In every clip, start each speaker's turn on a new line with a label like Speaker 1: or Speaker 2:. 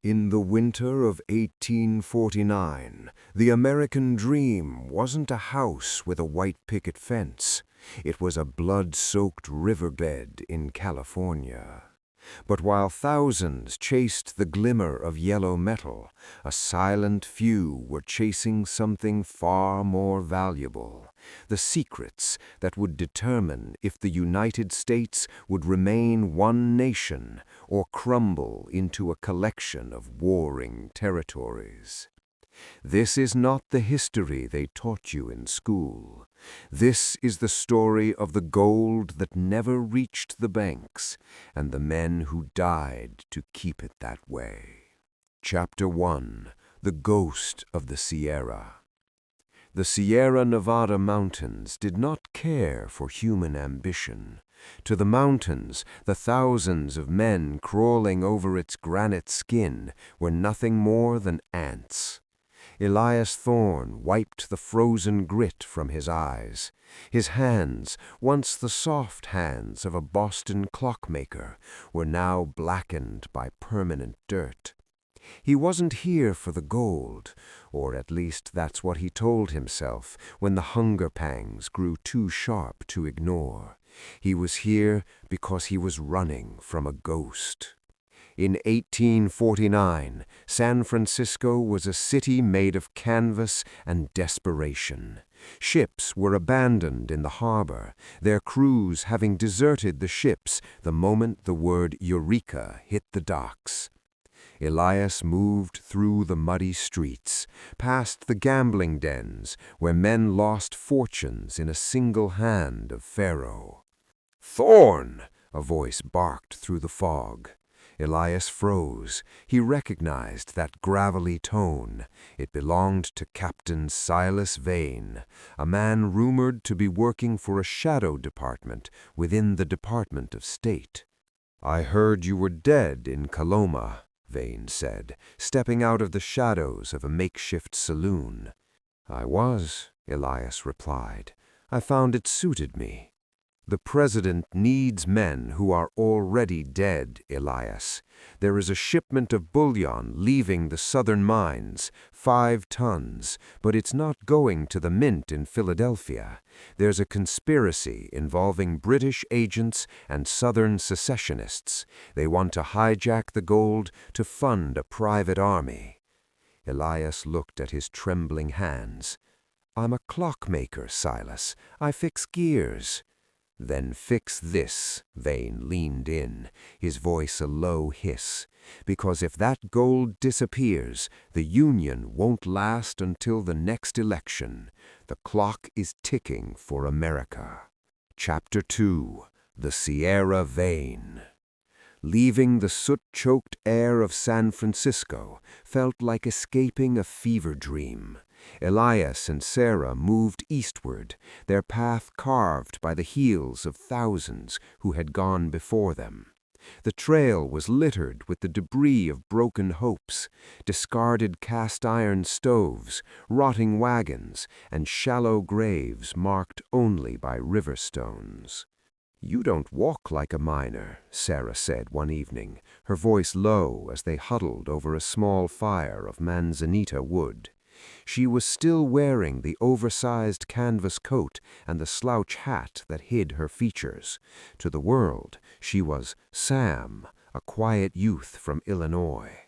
Speaker 1: In the winter of 1849, the American dream wasn't a house with a white picket fence. It was a blood-soaked riverbed in California. But while thousands chased the glimmer of yellow metal, a silent few were chasing something far more valuable: the secrets that would determine if the United States would remain one nation or crumble into a collection of warring territories. This is not the history they taught you in school. This is the story of the gold that never reached the banks and the men who died to keep it that way. Chapter 1: The Ghost of the Sierra. The Sierra Nevada mountains did not care for human ambition. To the mountains, the thousands of men crawling over its granite skin were nothing more than ants. Elias Thorne wiped the frozen grit from his eyes. His hands, once the soft hands of a Boston clockmaker, were now blackened by permanent dirt. He wasn't here for the gold, or at least that's what he told himself when the hunger pangs grew too sharp to ignore. He was here because he was running from a ghost. In 1849, San Francisco was a city made of canvas and desperation. Ships were abandoned in the harbor, their crews having deserted the ships the moment the word Eureka hit the docks. Elias moved through the muddy streets, past the gambling dens where men lost fortunes in a single hand of faro. "Thorne!" a voice barked through the fog. Elias froze. He recognized that gravelly tone. It belonged to Captain Silas Vane, a man rumored to be working for a shadow department within the Department of State. "I heard you were dead in Coloma," Vane said, stepping out of the shadows of a makeshift saloon. "I was," Elias replied. "I found it suited me." "The President needs men who are already dead, Elias. There is a shipment of bullion leaving the southern mines, 5 tons, but it's not going to the mint in Philadelphia. There's a conspiracy involving British agents and Southern secessionists. They want to hijack the gold to fund a private army." Elias looked at his trembling hands. "I'm a clockmaker, Silas. I fix gears." "Then fix this," Vane leaned in, his voice a low hiss, "because if that gold disappears, the Union won't last until the next election. The clock is ticking for America." Chapter 2: The Sierra Vein. Leaving the soot-choked air of San Francisco felt like escaping a fever dream. Elias and Sarah moved eastward, their path carved by the heels of thousands who had gone before them. The trail was littered with the debris of broken hopes, discarded cast-iron stoves, rotting wagons, and shallow graves marked only by river stones. "You don't walk like a miner," Sarah said one evening, her voice low as they huddled over a small fire of manzanita wood. She was still wearing the oversized canvas coat and the slouch hat that hid her features. To the world, she was Sam, a quiet youth from Illinois.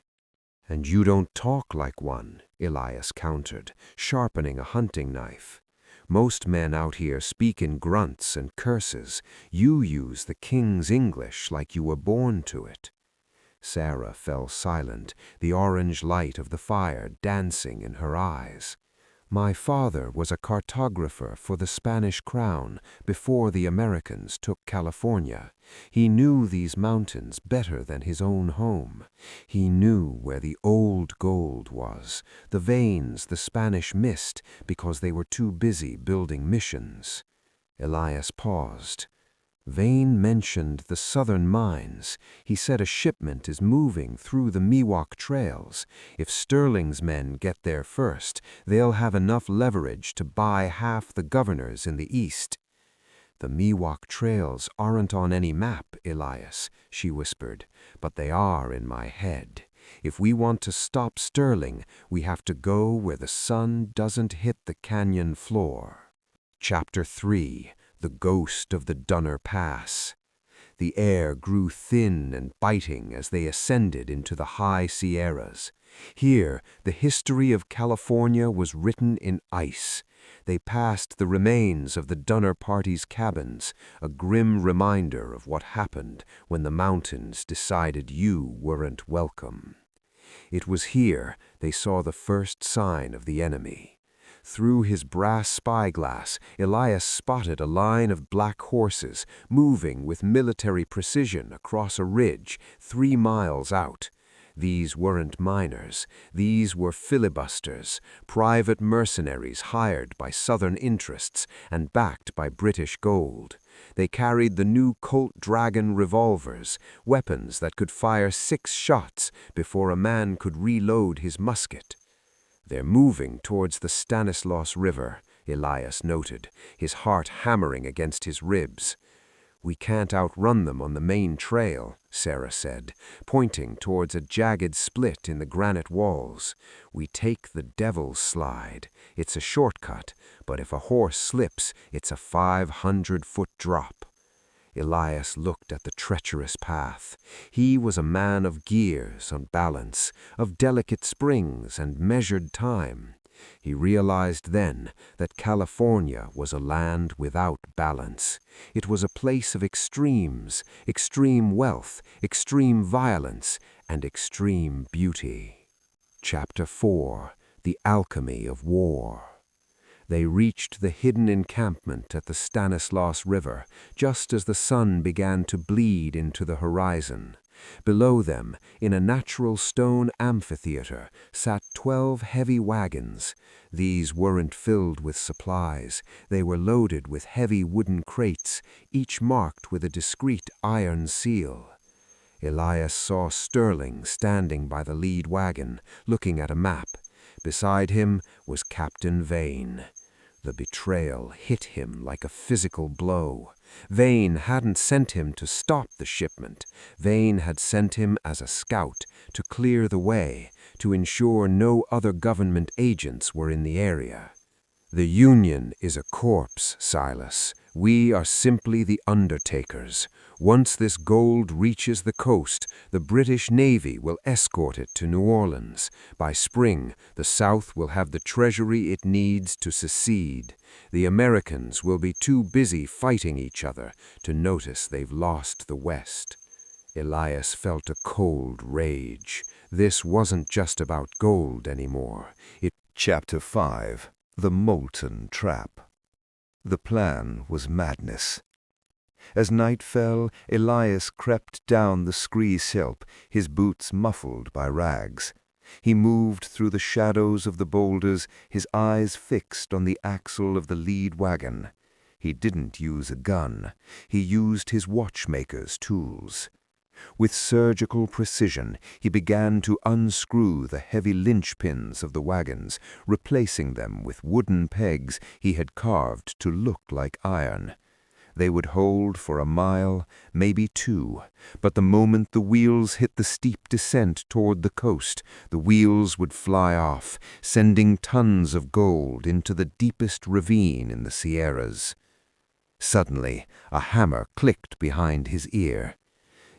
Speaker 1: "And you don't talk like one," Elias countered, sharpening a hunting knife. "Most men out here speak in grunts and curses. You use the king's English like you were born to it." Sarah fell silent, the orange light of the fire dancing in her eyes. "My father was a cartographer for the Spanish crown before the Americans took California. He knew these mountains better than his own home. He knew where the old gold was, the veins the Spanish missed because they were too busy building missions." Elias paused. "Vane mentioned the southern mines. He said a shipment is moving through the Miwok trails. If Sterling's men get there first, they'll have enough leverage to buy half the governors in the east." "The Miwok trails aren't on any map, Elias," she whispered, "but they are in my head. If we want to stop Sterling, we have to go where the sun doesn't hit the canyon floor. Chapter 3. The Ghost of the Dunner Pass. The air grew thin and biting as they ascended into the high Sierras. Here, the history of California was written in ice. They passed the remains of the Dunner party's cabins, a grim reminder of what happened when the mountains decided you weren't welcome. It was here they saw the first sign of the enemy. Through his brass spyglass, Elias spotted a line of black horses moving with military precision across a ridge 3 miles out. These weren't miners. These were filibusters, private mercenaries hired by Southern interests and backed by British gold. They carried the new Colt Dragon revolvers, weapons that could fire 6 shots before a man could reload his musket. "They're moving towards the Stanislaus River," Elias noted, his heart hammering against his ribs. "We can't outrun them on the main trail," Sarah said, pointing towards a jagged split in the granite walls. "We take the Devil's Slide. It's a shortcut, but if a horse slips, it's a 500-foot drop." Elias looked at the treacherous path. He was a man of gears and balance, of delicate springs and measured time. He realized then that California was a land without balance. It was a place of extremes, extreme wealth, extreme violence, and extreme beauty. Chapter 4. The Alchemy of War. They reached the hidden encampment at the Stanislaus River just as the sun began to bleed into the horizon. Below them, in a natural stone amphitheater, sat 12 heavy wagons. These weren't filled with supplies. They were loaded with heavy wooden crates, each marked with a discreet iron seal. Elias saw Sterling standing by the lead wagon, looking at a map. Beside him was Captain Vane. The betrayal hit him like a physical blow. Vane hadn't sent him to stop the shipment. Vane had sent him as a scout to clear the way, to ensure no other government agents were in the area. "The Union is a corpse, Silas. We are simply the undertakers. Once this gold reaches the coast, the British Navy will escort it to New Orleans. By spring, the South will have the treasury it needs to secede. The Americans will be too busy fighting each other to notice they've lost the West." Elias felt a cold rage. This wasn't just about gold anymore.
Speaker 2: Chapter 5. The Molten Trap. The plan was madness. As night fell, Elias crept down the scree slope, his boots muffled by rags. He moved through the shadows of the boulders, his eyes fixed on the axle of the lead wagon. He didn't use a gun. He used his watchmaker's tools. With surgical precision, he began to unscrew the heavy linchpins of the wagons, replacing them with wooden pegs he had carved to look like iron. They would hold for a mile, maybe 2, but the moment the wheels hit the steep descent toward the coast, the wheels would fly off, sending tons of gold into the deepest ravine in the Sierras. Suddenly, a hammer clicked behind his ear.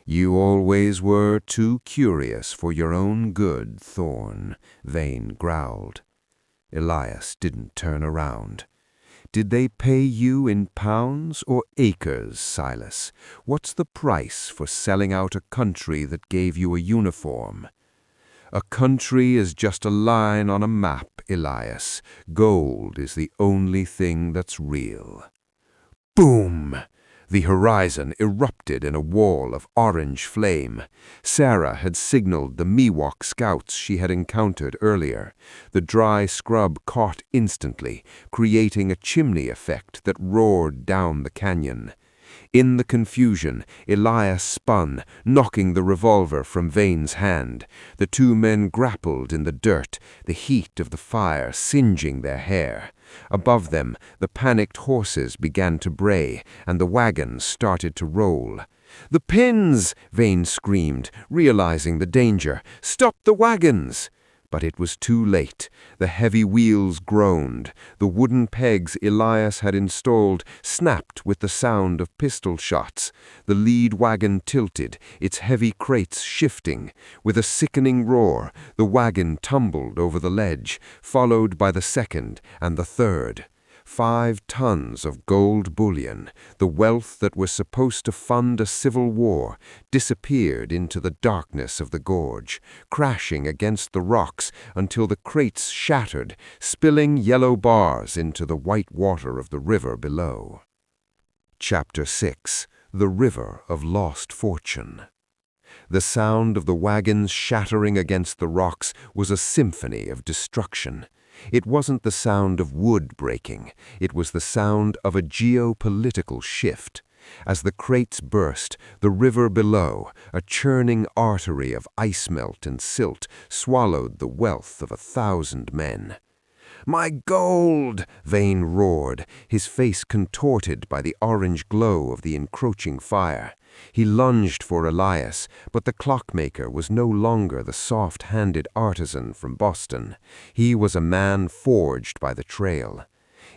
Speaker 2: "You always were too curious for your own good, Thorne," Vane growled. Elias didn't turn around. "Did they pay you in pounds or acres, Silas? What's the price for selling out a country that gave you a uniform?" "A country is just a line on a map, Elias. Gold is the only thing that's real." Boom! The horizon erupted in a wall of orange flame. Sarah had signaled the Miwok scouts she had encountered earlier. The dry scrub caught instantly, creating a chimney effect that roared down the canyon. In the confusion, Elias spun, knocking the revolver from Vane's hand. The 2 men grappled in the dirt, the heat of the fire singeing their hair. Above them, the panicked horses began to bray, and the wagons started to roll. "The pins!" Vane screamed, realizing the danger. "Stop the wagons!" But it was too late. The heavy wheels groaned. The wooden pegs Elias had installed snapped with the sound of pistol shots. The lead wagon tilted, its heavy crates shifting. With a sickening roar, the wagon tumbled over the ledge, followed by the second and the third. 5 tons of gold bullion, the wealth that was supposed to fund a civil war, disappeared into the darkness of the gorge, crashing against the rocks until the crates shattered, spilling yellow bars into the white water of the river below. Chapter 6. The River of Lost Fortune. The sound of the wagons shattering against the rocks was a symphony of destruction. It wasn't the sound of wood breaking, it was the sound of a geopolitical shift. As the crates burst, the river below, a churning artery of ice melt and silt, swallowed the wealth of 1,000 men. "My gold!" Vane roared, his face contorted by the orange glow of the encroaching fire. He lunged for Elias, but the clockmaker was no longer the soft-handed artisan from Boston. He was a man forged by the trail.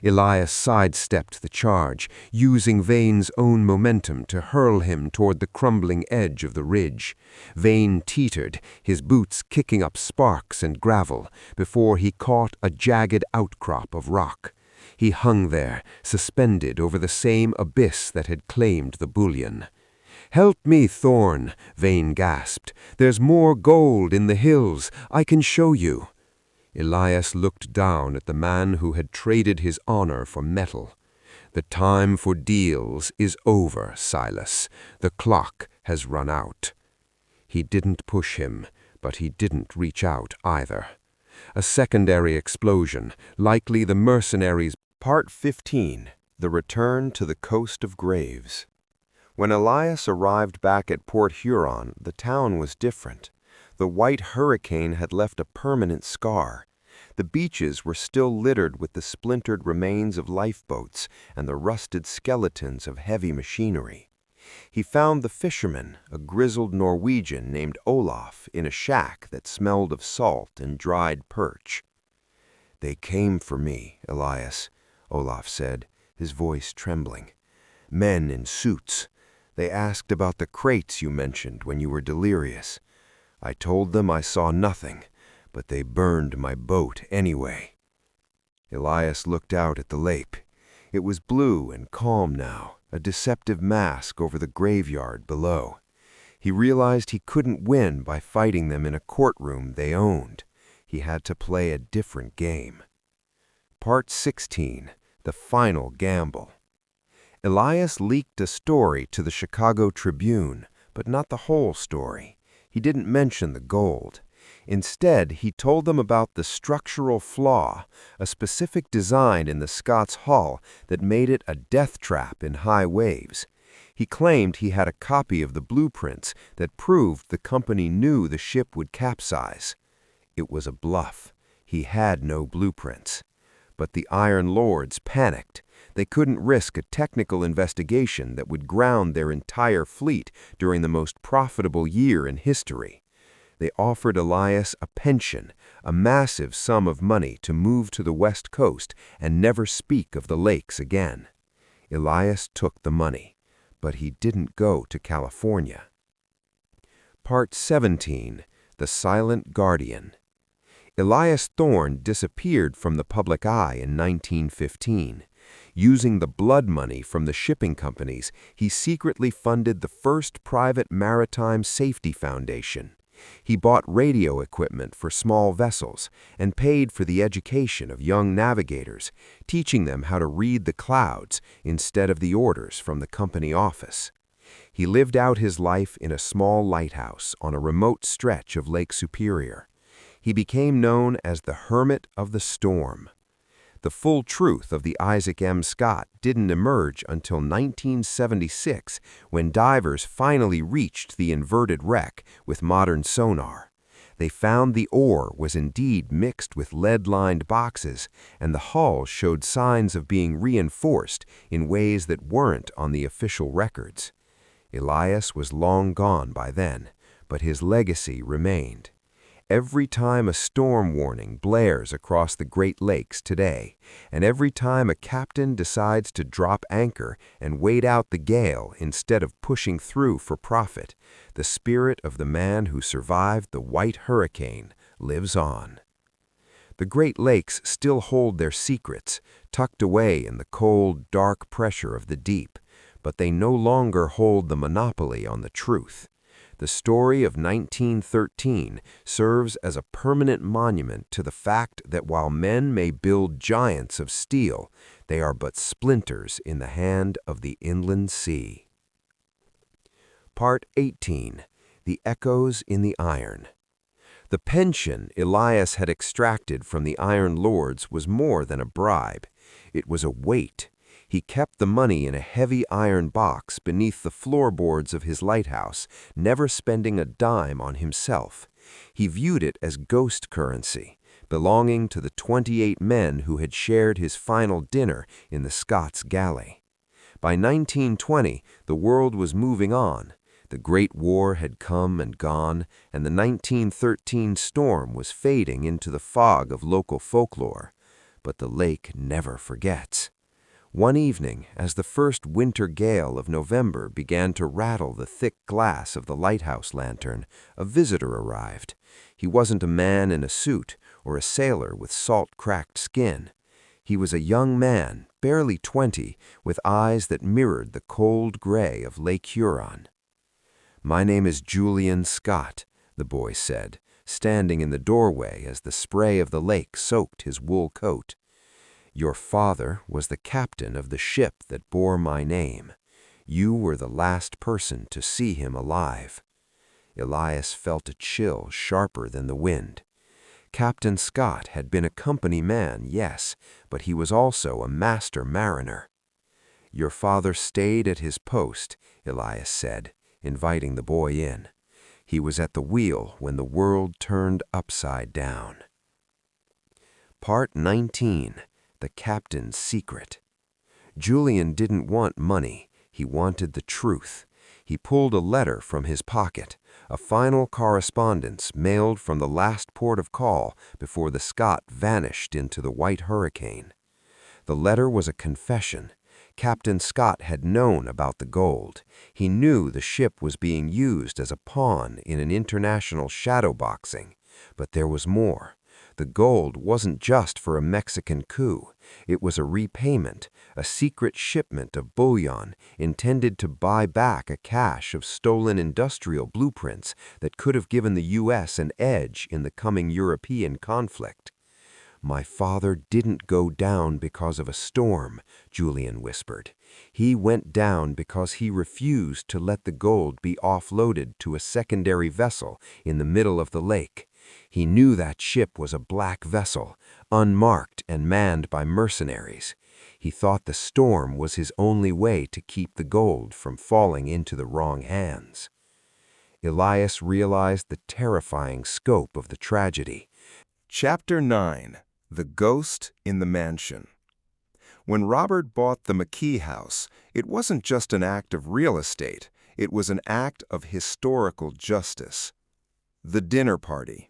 Speaker 2: Elias sidestepped the charge, using Vane's own momentum to hurl him toward the crumbling edge of the ridge. Vane teetered, his boots kicking up sparks and gravel, before he caught a jagged outcrop of rock. He hung there, suspended over the same abyss that had claimed the bullion. "Help me, Thorn," Vane gasped. "There's more gold in the hills. I can show you." Elias looked down at the man who had traded his honor for metal. "The time for deals is over, Silas. The clock has run out." He didn't push him, but he didn't reach out either. A secondary explosion, likely the mercenaries. Part 15. The Return to the Coast of Graves. When Elias arrived back at Port Huron, the town was different. The white hurricane had left a permanent scar. The beaches were still littered with the splintered remains of lifeboats and the rusted skeletons of heavy machinery. He found the fisherman, a grizzled Norwegian named Olaf, in a shack that smelled of salt and dried perch. "They came for me, Elias," Olaf said, his voice trembling. "Men in suits. They asked about the crates you mentioned when you were delirious. I told them I saw nothing, but they burned my boat anyway." Elias looked out at the lake. It was blue and calm now, a deceptive mask over the graveyard below. He realized he couldn't win by fighting them in a courtroom they owned. He had to play a different game. Part 16. The Final Gamble. Elias leaked a story to the Chicago Tribune, but not the whole story. He didn't mention the gold. Instead, he told them about the structural flaw, a specific design in the Scots hull that made it a death trap in high waves. He claimed he had a copy of the blueprints that proved the company knew the ship would capsize. It was a bluff. He had no blueprints. But the Iron Lords panicked. They couldn't risk a technical investigation that would ground their entire fleet during the most profitable year in history. They offered Elias a pension, a massive sum of money to move to the West Coast and never speak of the lakes again. Elias took the money, but he didn't go to California. Part 17. The Silent Guardian. Elias Thorn disappeared from the public eye in 1915. Using the blood money from the shipping companies, he secretly funded the first private maritime safety foundation. He bought radio equipment for small vessels and paid for the education of young navigators, teaching them how to read the clouds instead of the orders from the company office. He lived out his life in a small lighthouse on a remote stretch of Lake Superior. He became known as the Hermit of the Storm. The full truth of the Isaac M. Scott didn't emerge until 1976, when divers finally reached the inverted wreck with modern sonar. They found the ore was indeed mixed with lead-lined boxes, and the hull showed signs of being reinforced in ways that weren't on the official records.
Speaker 1: Elias was long gone by then, but his legacy remained. Every time a storm warning blares across the Great Lakes today, and every time a captain decides to drop anchor and wait out the gale instead of pushing through for profit, the spirit of the man who survived the White Hurricane lives on. The Great Lakes still hold their secrets, tucked away in the cold, dark pressure of the deep, but they no longer hold the monopoly on the truth. The story of 1913 serves as a permanent monument to the fact that while men may build giants of steel, they are but splinters in the hand of the inland sea. Part 18. The Echoes in the Iron. The pension Elias had extracted from the Iron Lords was more than a bribe. It was a weight. He kept the money in a heavy iron box beneath the floorboards of his lighthouse, never spending a dime on himself. He viewed it as ghost currency, belonging to the 28 men who had shared his final dinner in the Scots galley. By 1920, the world was moving on. The Great War had come and gone, and the 1913 storm was fading into the fog of local folklore. But the lake never forgets. One evening, as the first winter gale of November began to rattle the thick glass of the lighthouse lantern, a visitor arrived. He wasn't a man in a suit or a sailor with salt-cracked skin. He was a young man, barely 20, with eyes that mirrored the cold gray of Lake Huron. "My name is Julian Scott," the boy said, standing in the doorway as the spray of the lake soaked his wool coat. "Your father was the captain of the ship that bore my name. You were the last person to see him alive." Elias felt a chill sharper than the wind. Captain Scott had been a company man, yes, but he was also a master mariner. "Your father stayed at his post," Elias said, inviting the boy in. "He was at the wheel when the world turned upside down." Part 19. The Captain's Secret. Julian didn't want money. He wanted the truth. He pulled a letter from his pocket, a final correspondence mailed from the last port of call before the Scott vanished into the White Hurricane. The letter was a confession. Captain Scott had known about the gold. He knew the ship was being used as a pawn in an international shadowboxing. But there was more. The gold wasn't just for a Mexican coup. It was a repayment, a secret shipment of bullion intended to buy back a cache of stolen industrial blueprints that could have given the U.S. an edge in the coming European conflict. "My father didn't go down because of a storm," Julian whispered. "He went down because he refused to let the gold be offloaded to a secondary vessel in the middle of the lake. He knew that ship was a black vessel, unmarked and manned by mercenaries. He thought the storm was his only way to keep the gold from falling into the wrong hands." Elias realized the terrifying scope of the tragedy.
Speaker 2: Chapter 9. The Ghost in the Mansion. When Robert bought the McKee house, it wasn't just an act of real estate, it was an act of historical justice. The dinner party.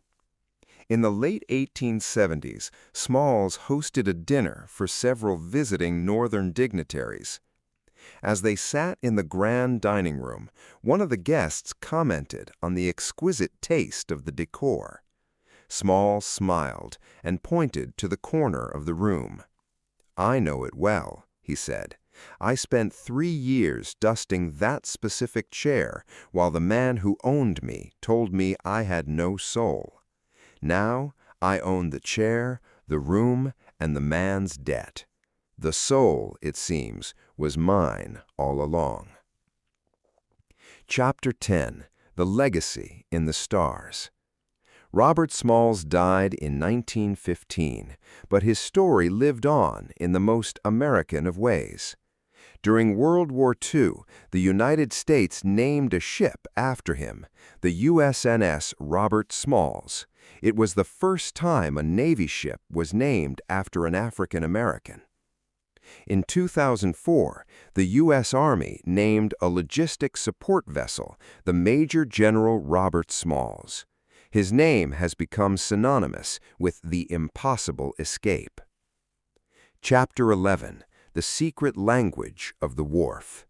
Speaker 2: In the late 1870s, Smalls hosted a dinner for several visiting Northern dignitaries. As they sat in the grand dining room, one of the guests commented on the exquisite taste of the decor. Smalls smiled and pointed to the corner of the room. "I know it well," he said. "I spent 3 years dusting that specific chair while the man who owned me told me I had no soul. Now I own the chair, the room, and the man's debt. The soul, it seems, was mine all along." Chapter 10. The Legacy in the Stars. Robert Smalls died in 1915, but his story lived on in the most American of ways. During World War II, the United States named a ship after him, the USNS Robert Smalls. It was the first time a Navy ship was named after an African American.
Speaker 3: In 2004, the U.S. Army named a logistics support vessel the Major General Robert Smalls. His name has become synonymous with the impossible escape. Chapter 11. The Secret Language of the Wharf.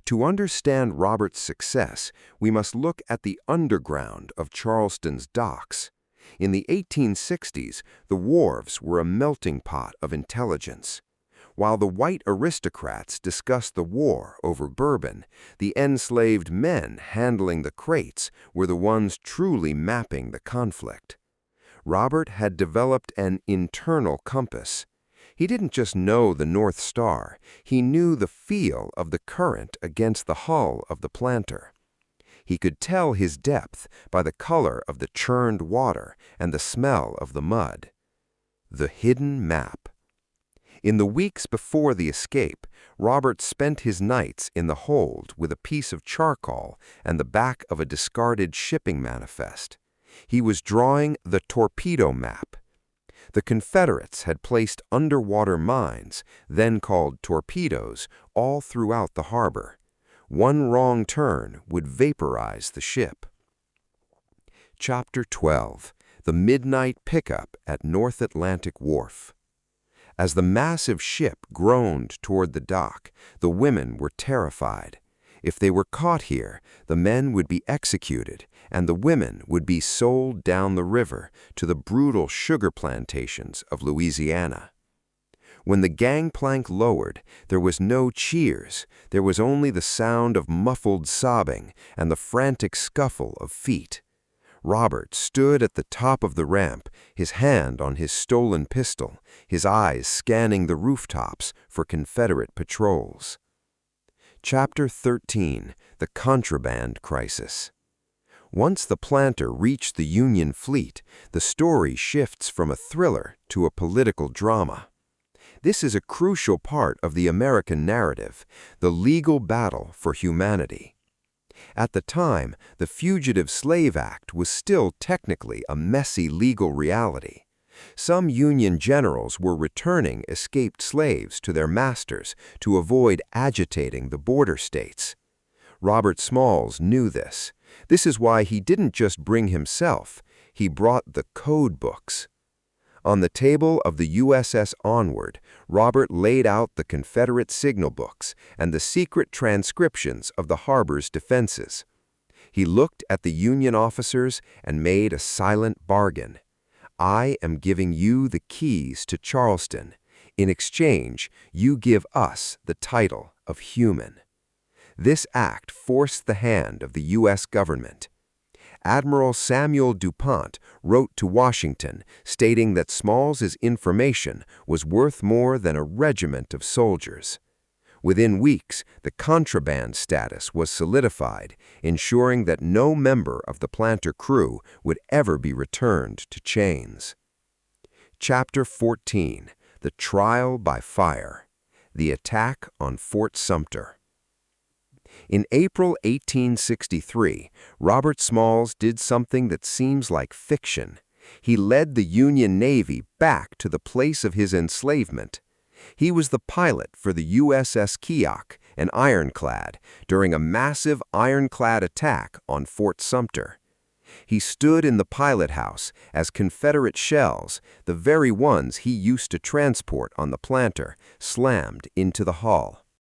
Speaker 3: To understand Robert's success, we must look at the underground of Charleston's docks. In the 1860s, the wharves were a melting pot of intelligence. While the white aristocrats discussed the war over bourbon, the enslaved men handling the crates were the ones truly mapping the conflict. Robert had developed an internal compass. He didn't just know the North Star, he knew the feel of the current against the hull of the planter. He could tell his depth by the color of the churned water and the smell of the mud. The hidden map. In the weeks before the escape, Robert spent his nights in the hold with a piece of charcoal and the back of a discarded shipping manifest. He was drawing the torpedo map. The Confederates had placed underwater mines, then called torpedoes, all throughout the harbor. One wrong turn would vaporize the ship. Chapter 12. The Midnight Pickup at North Atlantic Wharf. As the massive ship groaned toward the dock, the women were terrified. If they were caught here, the men would be executed, and the women would be sold down the river to the brutal sugar plantations of Louisiana. When the gangplank lowered, there was no cheers, there was only the sound of muffled sobbing and the frantic scuffle of feet. Robert stood at the top of the ramp, his hand on his stolen pistol, his eyes scanning the rooftops for Confederate patrols. Chapter 13. The Contraband Crisis. Once the planter reached the Union fleet, the story shifts from a thriller to a political drama. This is a crucial part of the American narrative, the legal battle for humanity. At the time, the Fugitive Slave Act was still technically a messy legal reality. Some Union generals were returning escaped slaves to their masters to avoid agitating the border states. Robert Smalls knew this. This is why he didn't just bring himself, he brought the code books. On the table of the USS Onward, Robert laid out the Confederate signal books and the secret transcriptions of the harbor's defenses. He looked at the Union officers and made a silent bargain. I am giving you the keys to Charleston. In exchange, you give us the title of human. This act forced the hand of the U.S. government. Admiral Samuel DuPont wrote to Washington stating that Smalls's information was worth more than a regiment of soldiers. Within weeks, the contraband status was solidified, ensuring that no member of the planter crew would ever be returned to chains. Chapter 14. The Trial by Fire. The Attack on Fort Sumter. In April 1863, Robert Smalls did something that seems like fiction. He led the Union Navy back to the place of his enslavement. He was the pilot for the USS Keokuk, an ironclad, during a massive ironclad attack on Fort Sumter. He stood in the pilot house as Confederate shells, the very ones he used to transport on the planter, slammed into the hull.